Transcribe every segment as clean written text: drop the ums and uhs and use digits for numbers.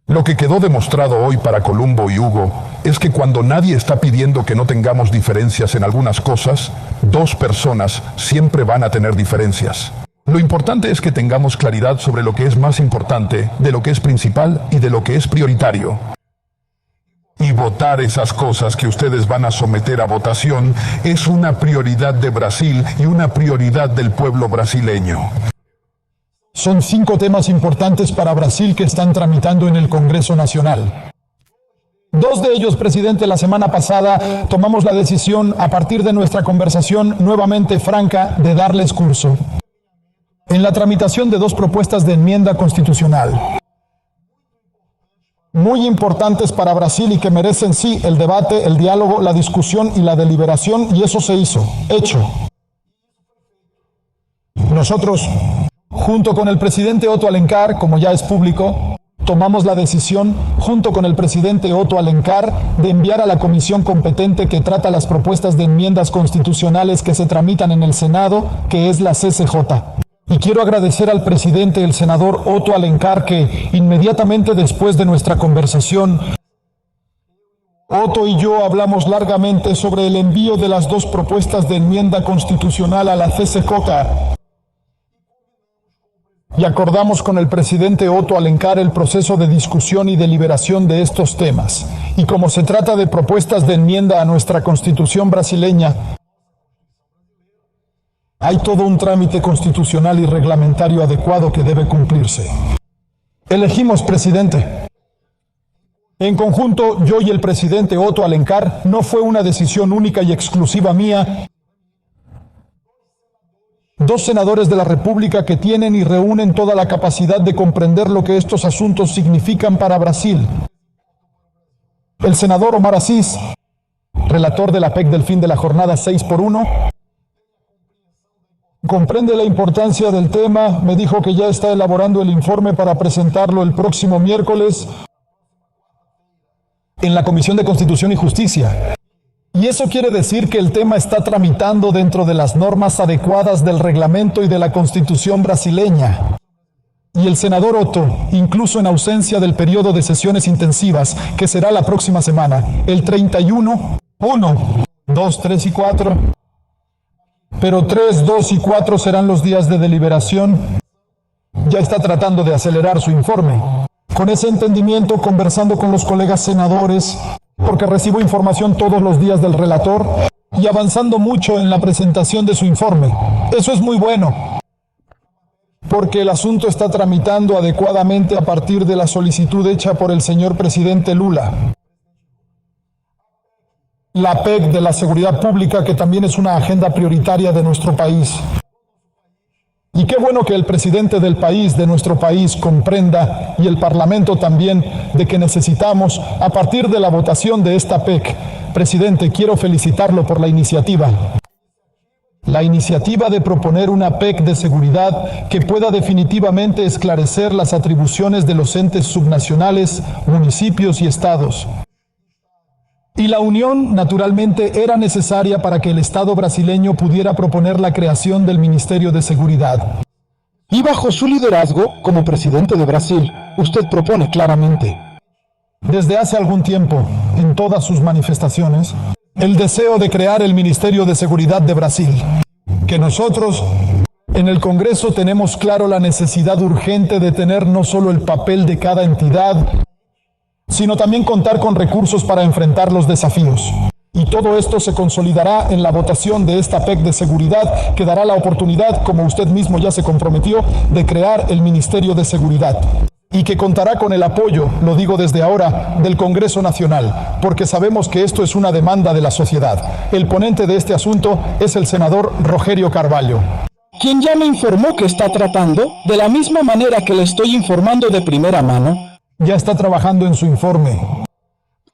Lo que quedó demostrado hoy para Columbo y Hugo es que cuando nadie está pidiendo que no tengamos diferencias en algunas cosas, dos personas siempre van a tener diferencias. Lo importante es que tengamos claridad sobre lo que es más importante, de lo que es principal y de lo que es prioritario. Y votar esas cosas que ustedes van a someter a votación es una prioridad de Brasil y una prioridad del pueblo brasileño. Son 5 temas importantes para Brasil que están tramitando en el Congreso Nacional. 2 de ellos, presidente, la semana pasada tomamos la decisión, a partir de nuestra conversación nuevamente franca, de darles curso. En la tramitación de 2 propuestas de enmienda constitucional. Muy importantes para Brasil y que merecen sí el debate, el diálogo, la discusión y la deliberación, y eso se hizo, hecho. Nosotros, junto con el presidente Otto Alencar, como ya es público, tomamos la decisión, junto con el presidente Otto Alencar, de enviar a la comisión competente que trata las propuestas de enmiendas constitucionales que se tramitan en el Senado, que es la CCJ. Y quiero agradecer al presidente, el senador Otto Alencar, que inmediatamente después de nuestra conversación, Otto y yo hablamos largamente sobre el envío de las 2 propuestas de enmienda constitucional a la CCJ. Y acordamos con el presidente Otto Alencar el proceso de discusión y deliberación de estos temas. Y como se trata de propuestas de enmienda a nuestra Constitución brasileña, hay todo un trámite constitucional y reglamentario adecuado que debe cumplirse. Elegimos presidente. En conjunto, yo y el presidente Otto Alencar, no fue una decisión única y exclusiva mía. 2 senadores de la República que tienen y reúnen toda la capacidad de comprender lo que estos asuntos significan para Brasil. El senador Omar Asís, relator de la PEC del fin de la jornada 6x1, comprende la importancia del tema, me dijo que ya está elaborando el informe para presentarlo el próximo miércoles en la Comisión de Constitución y Justicia. Y eso quiere decir que el tema está tramitando dentro de las normas adecuadas del reglamento y de la Constitución brasileña. Y el senador Otto, incluso en ausencia del periodo de sesiones intensivas, que será la próxima semana, el 31, 1, 2, 3 y 4, pero 3, 2 y 4 serán los días de deliberación, ya está tratando de acelerar su informe. Con ese entendimiento, conversando con los colegas senadores, porque recibo información todos los días del relator, y avanzando mucho en la presentación de su informe. Eso es muy bueno, porque el asunto está tramitando adecuadamente a partir de la solicitud hecha por el señor presidente Lula. La PEC de la seguridad pública, que también es una agenda prioritaria de nuestro país. Y qué bueno que el presidente del país, de nuestro país, comprenda, y el Parlamento también, de que necesitamos, a partir de la votación de esta PEC. Presidente, quiero felicitarlo por la iniciativa. La iniciativa de proponer una PEC de seguridad que pueda definitivamente esclarecer las atribuciones de los entes subnacionales, municipios y estados. Y la unión, naturalmente, era necesaria para que el Estado brasileño pudiera proponer la creación del Ministerio de Seguridad. Y bajo su liderazgo, como presidente de Brasil, usted propone claramente, desde hace algún tiempo, en todas sus manifestaciones, el deseo de crear el Ministerio de Seguridad de Brasil. Que nosotros, en el Congreso, tenemos claro la necesidad urgente de tener no solo el papel de cada entidad, sino también contar con recursos para enfrentar los desafíos. Y todo esto se consolidará en la votación de esta PEC de seguridad, que dará la oportunidad, como usted mismo ya se comprometió, de crear el Ministerio de Seguridad. Y que contará con el apoyo, lo digo desde ahora, del Congreso Nacional, porque sabemos que esto es una demanda de la sociedad. El ponente de este asunto es el senador Rogério Carvalho, quien ya me informó que está tratando, de la misma manera que le estoy informando de primera mano, ya está trabajando en su informe,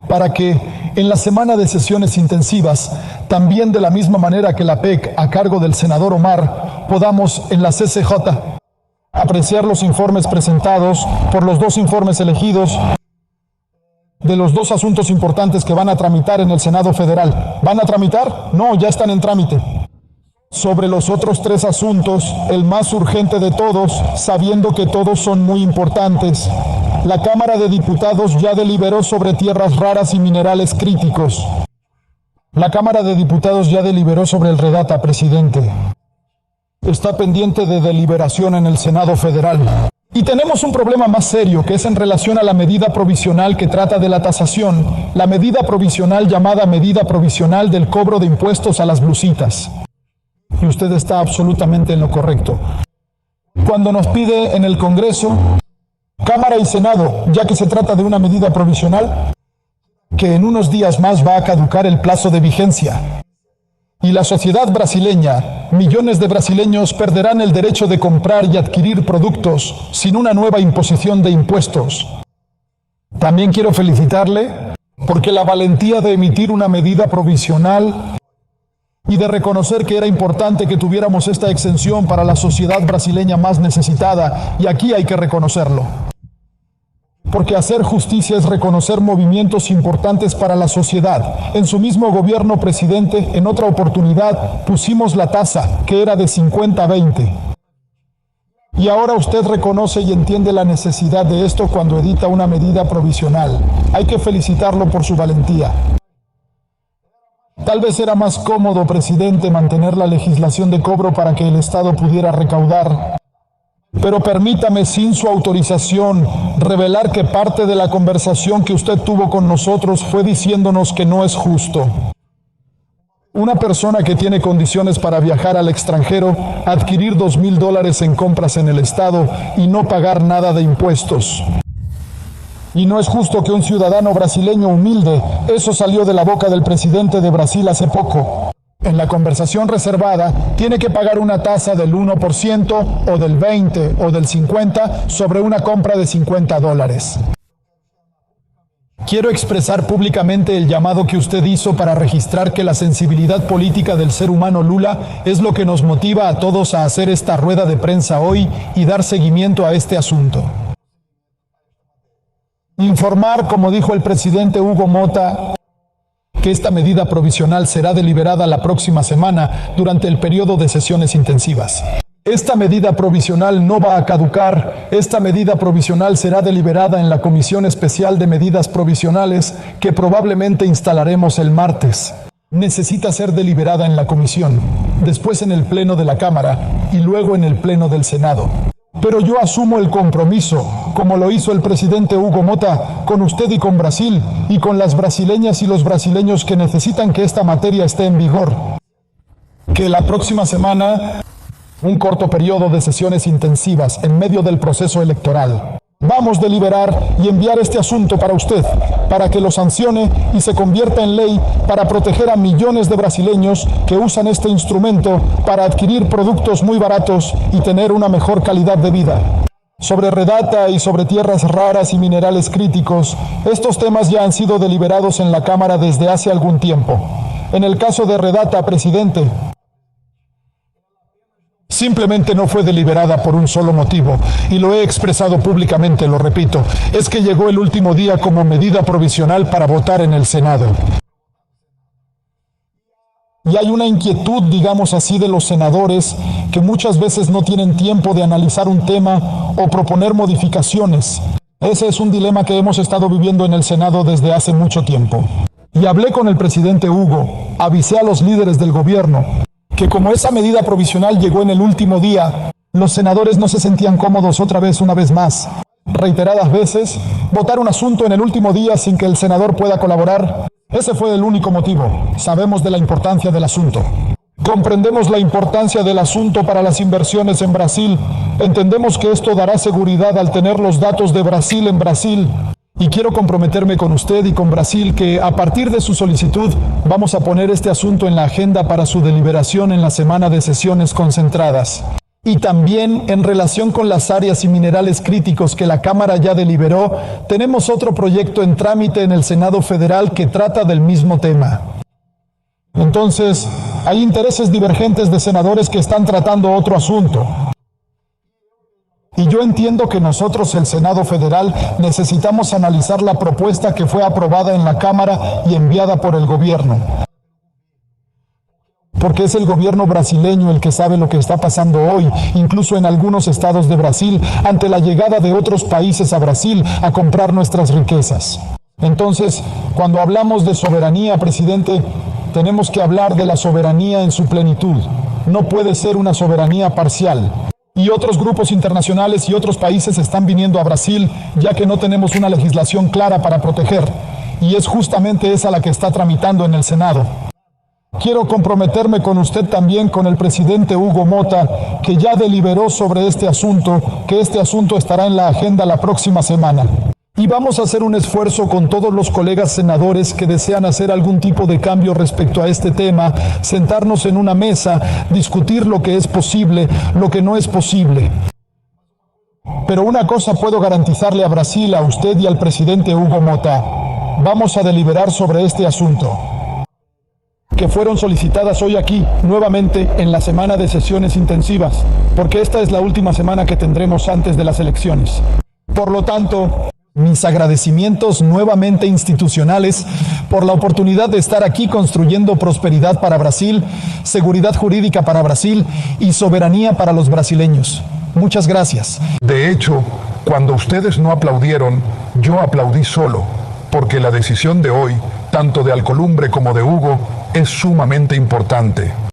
para que en la semana de sesiones intensivas, también de la misma manera que la PEC a cargo del senador Omar, podamos en la CCJ apreciar los informes presentados por los 2 informes elegidos de los 2 asuntos importantes que van a tramitar en el Senado Federal. ¿Van a tramitar? No, ya están en trámite. Sobre los otros 3 asuntos, el más urgente de todos, sabiendo que todos son muy importantes, la Cámara de Diputados ya deliberó sobre tierras raras y minerales críticos. La Cámara de Diputados ya deliberó sobre el REDATA, presidente. Está pendiente de deliberación en el Senado Federal. Y tenemos un problema más serio, que es en relación a la medida provisional que trata de la tasación, la medida provisional llamada medida provisional del cobro de impuestos a las blusitas. Y usted está absolutamente en lo correcto. Cuando nos pide en el Congreso, Cámara y Senado, ya que se trata de una medida provisional, que en unos días más va a caducar el plazo de vigencia. Y la sociedad brasileña, millones de brasileños perderán el derecho de comprar y adquirir productos sin una nueva imposición de impuestos. También quiero felicitarle porque la valentía de emitir una medida provisional y de reconocer que era importante que tuviéramos esta exención para la sociedad brasileña más necesitada, y aquí hay que reconocerlo. Porque hacer justicia es reconocer movimientos importantes para la sociedad. En su mismo gobierno, presidente, en otra oportunidad pusimos la tasa, que era de 50 a 20. Y ahora usted reconoce y entiende la necesidad de esto cuando edita una medida provisional. Hay que felicitarlo por su valentía. Tal vez era más cómodo, presidente, mantener la legislación de cobro para que el Estado pudiera recaudar. Pero permítame, sin su autorización, revelar que parte de la conversación que usted tuvo con nosotros fue diciéndonos que no es justo. Una persona que tiene condiciones para viajar al extranjero, adquirir $2,000 en compras en el Estado y no pagar nada de impuestos. Y no es justo que un ciudadano brasileño humilde, eso salió de la boca del presidente de Brasil hace poco, en la conversación reservada, tiene que pagar una tasa del 1% o del 20% o del 50% sobre una compra de $50. Quiero expresar públicamente el llamado que usted hizo para registrar que la sensibilidad política del ser humano Lula es lo que nos motiva a todos a hacer esta rueda de prensa hoy y dar seguimiento a este asunto. Informar, como dijo el presidente Hugo Mota, que esta medida provisional será deliberada la próxima semana durante el periodo de sesiones intensivas. Esta medida provisional no va a caducar. Esta medida provisional será deliberada en la Comisión Especial de Medidas Provisionales que probablemente instalaremos el martes. Necesita ser deliberada en la comisión, después en el Pleno de la Cámara y luego en el Pleno del Senado. Pero yo asumo el compromiso, como lo hizo el presidente Hugo Mota, con usted y con Brasil, y con las brasileñas y los brasileños que necesitan que esta materia esté en vigor. Que la próxima semana, un corto periodo de sesiones intensivas en medio del proceso electoral, vamos a deliberar y enviar este asunto para usted, para que lo sancione y se convierta en ley para proteger a millones de brasileños que usan este instrumento para adquirir productos muy baratos y tener una mejor calidad de vida. Sobre REDATA y sobre tierras raras y minerales críticos, estos temas ya han sido deliberados en la Cámara desde hace algún tiempo. En el caso de REDATA, presidente, simplemente no fue deliberada por un solo motivo, y lo he expresado públicamente, lo repito, es que llegó el último día como medida provisional para votar en el Senado. Y hay una inquietud, digamos así, de los senadores que muchas veces no tienen tiempo de analizar un tema o proponer modificaciones. Ese es un dilema que hemos estado viviendo en el Senado desde hace mucho tiempo. Y hablé con el presidente Hugo, avisé a los líderes del gobierno, que como esa medida provisional llegó en el último día, los senadores no se sentían cómodos una vez más, reiteradas veces, votar un asunto en el último día sin que el senador pueda colaborar. Ese fue el único motivo. Sabemos de la importancia del asunto. Comprendemos la importancia del asunto para las inversiones en Brasil. Entendemos que esto dará seguridad al tener los datos de Brasil en Brasil. Y quiero comprometerme con usted y con Brasil que a partir de su solicitud vamos a poner este asunto en la agenda para su deliberación en la semana de sesiones concentradas. Y también en relación con las áreas y minerales críticos que la Cámara ya deliberó, tenemos otro proyecto en trámite en el Senado Federal que trata del mismo tema. Entonces, hay intereses divergentes de senadores que están tratando otro asunto. Y yo entiendo que nosotros, el Senado Federal, necesitamos analizar la propuesta que fue aprobada en la Cámara y enviada por el gobierno. porque es el gobierno brasileño el que sabe lo que está pasando hoy, incluso en algunos estados de Brasil, ante la llegada de otros países a Brasil a comprar nuestras riquezas. Entonces, cuando hablamos de soberanía, presidente, tenemos que hablar de la soberanía en su plenitud. No puede ser una soberanía parcial. Y otros grupos internacionales y otros países están viniendo a Brasil, ya que no tenemos una legislación clara para proteger. Y es justamente esa la que está tramitando en el Senado. Quiero comprometerme con usted también, con el presidente Hugo Mota, que ya deliberó sobre este asunto, que este asunto estará en la agenda la próxima semana. Y vamos a hacer un esfuerzo con todos los colegas senadores que desean hacer algún tipo de cambio respecto a este tema, sentarnos en una mesa, discutir lo que es posible, lo que no es posible. Pero una cosa puedo garantizarle a Brasil, a usted y al presidente Hugo Mota: vamos a deliberar sobre este asunto, que fueron solicitadas hoy aquí, nuevamente en la semana de sesiones intensivas, porque esta es la última semana que tendremos antes de las elecciones. Por lo tanto, mis agradecimientos nuevamente institucionales por la oportunidad de estar aquí construyendo prosperidad para Brasil, seguridad jurídica para Brasil y soberanía para los brasileños. Muchas gracias. De hecho, cuando ustedes no aplaudieron, yo aplaudí solo, porque la decisión de hoy, tanto de Alcolumbre como de Hugo, es sumamente importante.